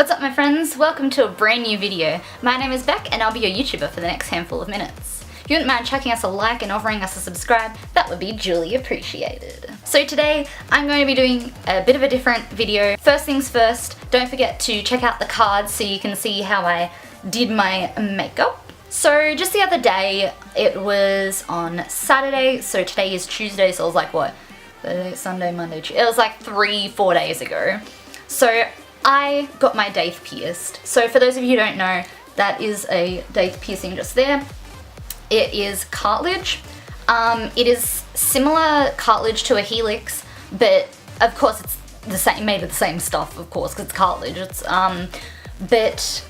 What's up my friends? Welcome to a brand new video. My name is Beck and I'll be your YouTuber for the next handful of minutes. If you wouldn't mind chucking us a like and offering us a subscribe, that would be duly appreciated. So today I'm going to be doing a bit of a different video. First things first, don't forget to check out the cards so you can see how I did my makeup. So just the other day, it was on Saturday, so today is Tuesday, so it was like what? Sunday, Monday, Tuesday. It was like 3-4 days ago. So I got my Daith pierced. So for those of you who don't know, that is a Daith piercing just there. It is cartilage. It is similar cartilage to a Helix, but of course it's the same, made of the same stuff, of course, because it's cartilage. It's but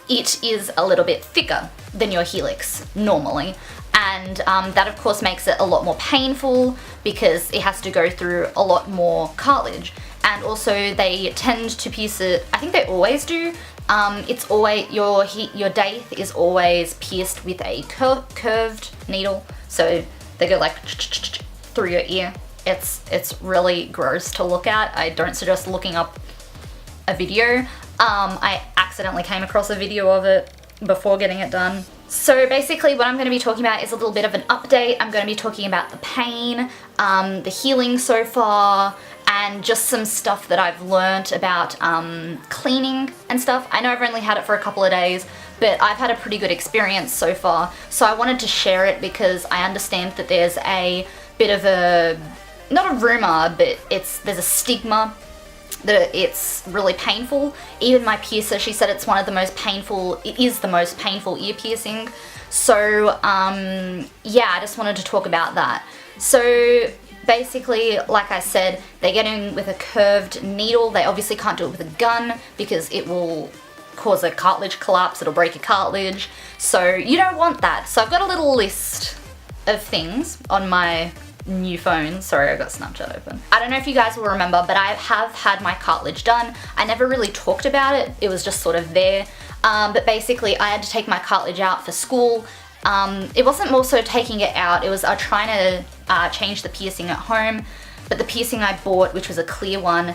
it is a little bit thicker than your Helix normally, and that of course makes it a lot more painful because it has to go through a lot more cartilage. And also they tend to pierce it, I think they always do, it's always, your Daith is always pierced with a curved needle, so they go like through your ear. It's really gross to look at. I don't suggest looking up a video. I accidentally came across a video of it before getting it done. So basically what I'm going to be talking about is a little bit of an update. I'm going to be talking about the pain, the healing so far, and just some stuff that I've learnt about cleaning and stuff. I know I've only had it for a couple of days, but I've had a pretty good experience so far. So I wanted to share it because I understand that there's a bit of a, not a rumor, but there's a stigma that it's really painful. Even my piercer, she said it's one of the most painful, it is the most painful ear piercing. So yeah, I just wanted to talk about that. So basically, like I said, they get in with a curved needle. They obviously can't do it with a gun because it will cause a cartilage collapse, it'll break your cartilage. So you don't want that. So I've got a little list of things on my new phone. Sorry, I got Snapchat open. I don't know if you guys will remember, but I have had my cartilage done. I never really talked about it. It was just sort of there. But basically, I had to take my cartilage out for school. It wasn't more so taking it out. It was trying to change the piercing at home. But the piercing I bought, which was a clear one,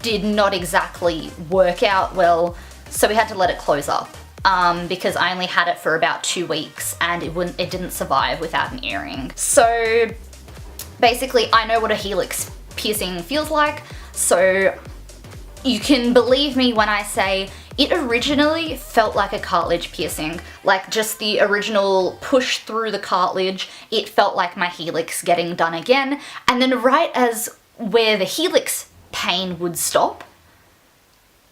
did not exactly work out well. So we had to let it close up. Because I only had it for about 2 weeks and it didn't survive without an earring. So basically, I know what a Helix piercing feels like, so you can believe me when I say it originally felt like a cartilage piercing, like just the original push through the cartilage. It felt like my Helix getting done again, and then right as where the Helix pain would stop,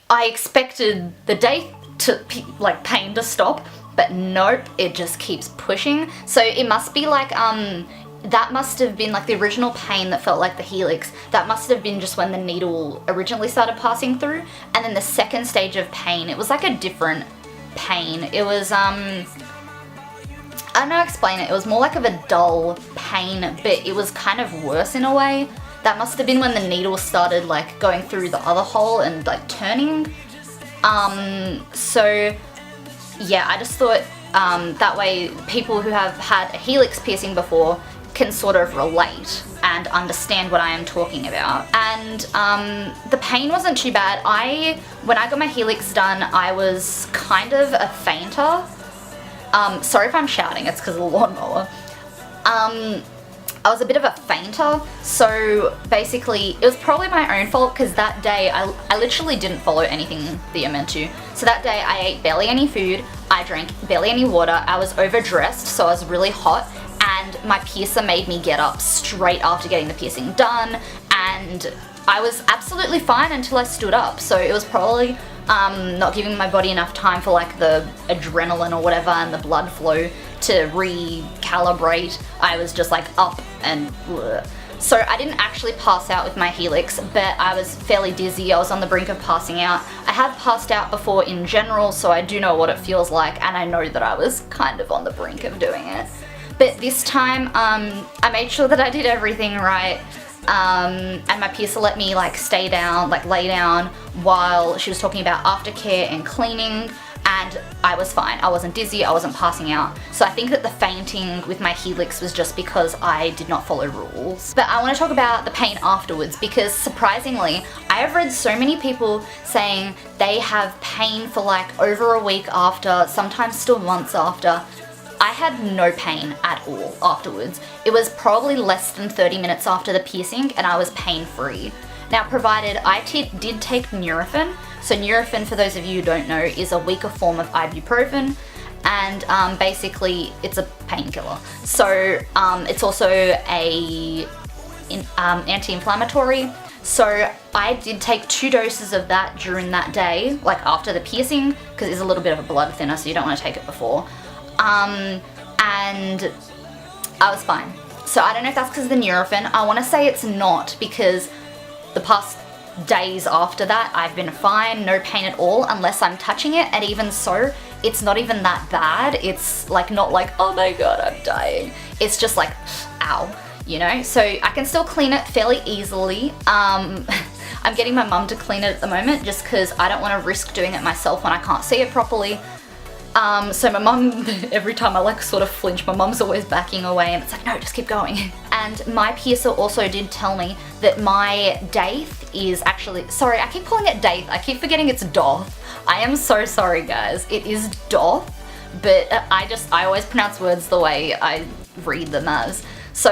I expected the Daith pain to stop, but nope, it just keeps pushing. So it must be like that must have been like the original pain that felt like the Helix. That must have been just when the needle originally started passing through. And then the second stage of pain, it was like a different pain. It was, I don't know how to explain it. It was more like of a dull pain, but it was kind of worse in a way. That must have been when the needle started like going through the other hole and like turning. So yeah, I just thought that way people who have had a Helix piercing before can sort of relate and understand what I am talking about. And the pain wasn't too bad. When I got my Helix done, I was kind of a fainter. Sorry if I'm shouting, it's because of the lawnmower. I was a bit of a fainter, so basically it was probably my own fault because that day I literally didn't follow anything that you're meant to. So that day I ate barely any food, I drank barely any water, I was overdressed, so I was really hot, and my piercer made me get up straight after getting the piercing done, and I was absolutely fine until I stood up. So it was probably not giving my body enough time for like the adrenaline or whatever and the blood flow to recalibrate. I was just like up and bleh. So I didn't actually pass out with my Helix, but I was fairly dizzy. I was on the brink of passing out. I have passed out before in general, so I do know what it feels like, and I know that I was kind of on the brink of doing it. But this time, I made sure that I did everything right, and my piercer let me like stay down, like lay down while she was talking about aftercare and cleaning. and I was fine. I wasn't dizzy, I wasn't passing out. So I think that the fainting with my Helix was just because I did not follow rules. But I want to talk about the pain afterwards, because surprisingly, I have read so many people saying they have pain for like over a week after, sometimes still months after. I had no pain at all afterwards. It was probably less than 30 minutes after the piercing and I was pain-free. Now, provided I did take Nurofen. So Nurofen, for those of you who don't know, is a weaker form of ibuprofen, and basically it's a painkiller. So it's also a anti-inflammatory. So I did take 2 doses of that during that day, like after the piercing, because it's a little bit of a blood thinner, so you don't want to take it before. And I was fine. So I don't know if that's because of the Nurofen. I want to say it's not, because the past days after that I've been fine, no pain at all unless I'm touching it, and even so, it's not even that bad. It's like not like, oh my god, I'm dying. It's just like, ow, you know? So I can still clean it fairly easily. I'm getting my mum to clean it at the moment just because I don't want to risk doing it myself when I can't see it properly. So my mum, every time I like sort of flinch, my mum's always backing away and it's like, no, just keep going. And my piercer also did tell me that my Daith is actually, sorry, I keep calling it Daith. I keep forgetting it's Doth. I am so sorry, guys. It is Doth, but I always pronounce words the way I read them as. So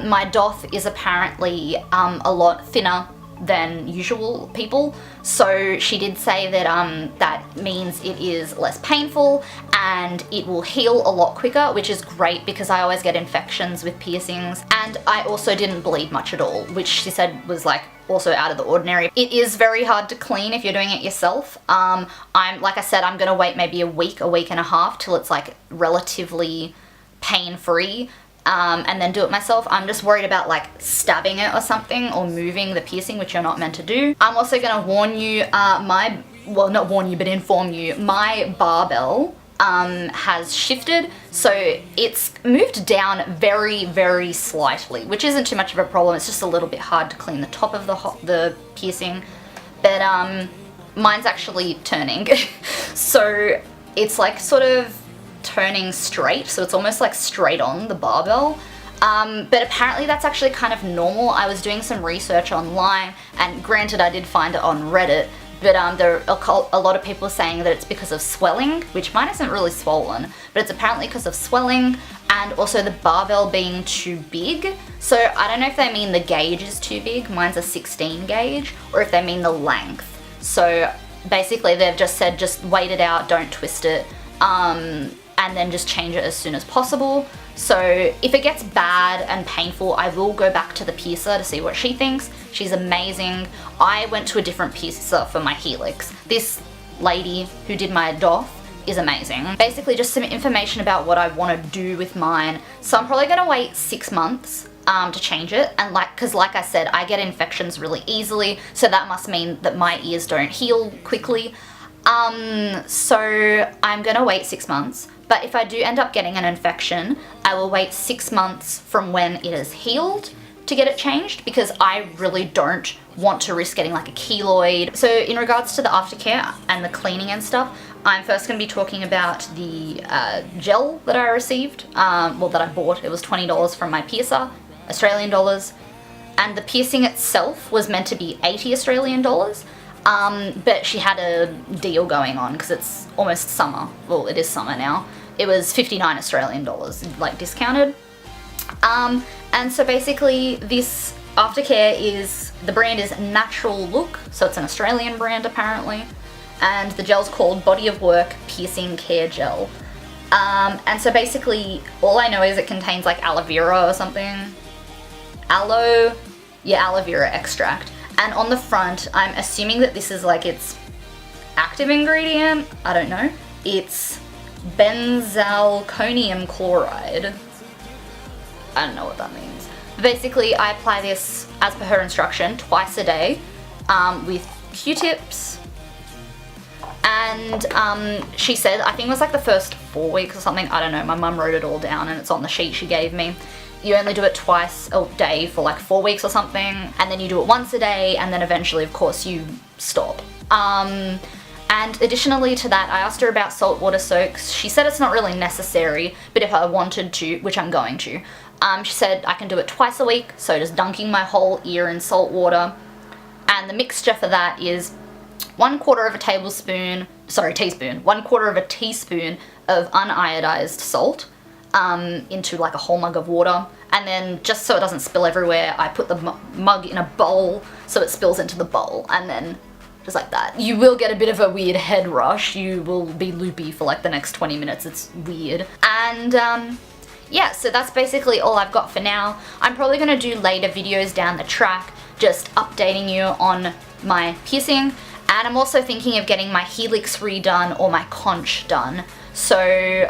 my Doth is apparently a lot thinner than usual people. So she did say that that means it is less painful and it will heal a lot quicker, which is great because I always get infections with piercings, and I also didn't bleed much at all, which she said was like also out of the ordinary. It is very hard to clean if you're doing it yourself. Like I said, I'm gonna wait maybe a week and a half till it's like relatively pain-free. And then do it myself. I'm just worried about like stabbing it or something, or moving the piercing, which you're not meant to do. I'm also gonna warn you, well, not warn you, but inform you, my barbell has shifted, so it's moved down very, very slightly, which isn't too much of a problem. It's just a little bit hard to clean the top of the piercing, but mine's actually turning. So it's like sort of turning straight, so it's almost like straight on the barbell. But apparently that's actually kind of normal. I was doing some research online, and granted I did find it on Reddit, but there are a lot of people saying that it's because of swelling, which mine isn't really swollen, but it's apparently because of swelling and also the barbell being too big. So I don't know if they mean the gauge is too big, mine's a 16 gauge, or if they mean the length. So basically they've just said just wait it out, don't twist it, and then just change it as soon as possible. So if it gets bad and painful, I will go back to the piercer to see what she thinks. She's amazing. I went to a different piercer for my Helix. This lady who did my Doth is amazing. Basically just some information about what I want to do with mine. So I'm probably gonna wait 6 months to change it, and because like I said, I get infections really easily, so that must mean that my ears don't heal quickly. So I'm gonna wait 6 months. But if I do end up getting an infection, I will wait 6 months from when it is healed to get it changed, because I really don't want to risk getting like a keloid. So in regards to the aftercare and the cleaning and stuff, I'm first going to be talking about the gel that I received, well, that I bought. It was $20 from my piercer, Australian dollars, and the piercing itself was meant to be 80 Australian dollars. But she had a deal going on because it's almost summer. Well, it is summer now. It was 59 Australian dollars, like discounted. And so basically this aftercare is, the brand is Natural Look, so it's an Australian brand apparently. And the gel's called Body of Work Piercing Care Gel. And so basically all I know is it contains like aloe vera or something. Aloe vera extract. And on the front, I'm assuming that this is like its active ingredient. I don't know. It's benzalkonium chloride. I don't know what that means. Basically, I apply this, as per her instruction, twice a day with Q-tips. And she said, I think it was like the first 4 weeks or something. I don't know. My mum wrote it all down and it's on the sheet she gave me. You only do it twice a day for like 4 weeks or something, and then you do it once a day, and then eventually, of course, you stop. And And additionally to that, I asked her about saltwater soaks. She said it's not really necessary, but if I wanted to, which I'm going to, she said I can do it twice a week, so just dunking my whole ear in salt water. And the mixture for that is 1/4 of a teaspoon of uniodized salt into like a whole mug of water. And then just so it doesn't spill everywhere, I put the mug in a bowl so it spills into the bowl, and then just like that. You will get a bit of a weird head rush. You will be loopy for like the next 20 minutes. It's weird. And yeah, so that's basically all I've got for now. I'm probably going to do later videos down the track, just updating you on my piercing. And I'm also thinking of getting my Helix redone or my conch done. So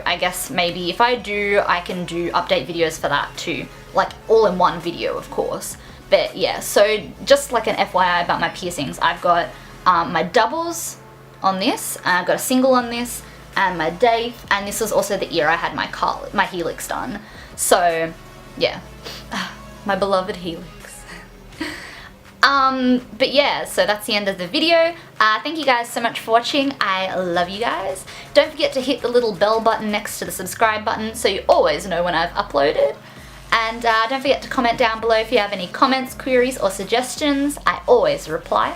I guess maybe if I do, I can do update videos for that too. Like all in one video, of course. But yeah, so just like an FYI about my piercings, I've got my doubles on this, and I've got a single on this, and my Daith, and this was also the ear I had my Helix done. So yeah, my beloved Helix. But yeah, so that's the end of the video. Thank you guys so much for watching. I love you guys. Don't forget to hit the little bell button next to the subscribe button so you always know when I've uploaded. And don't forget to comment down below if you have any comments, queries, or suggestions. I always reply.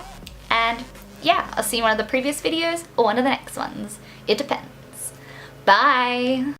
And yeah, I'll see you in one of the previous videos or one of the next ones. It depends. Bye!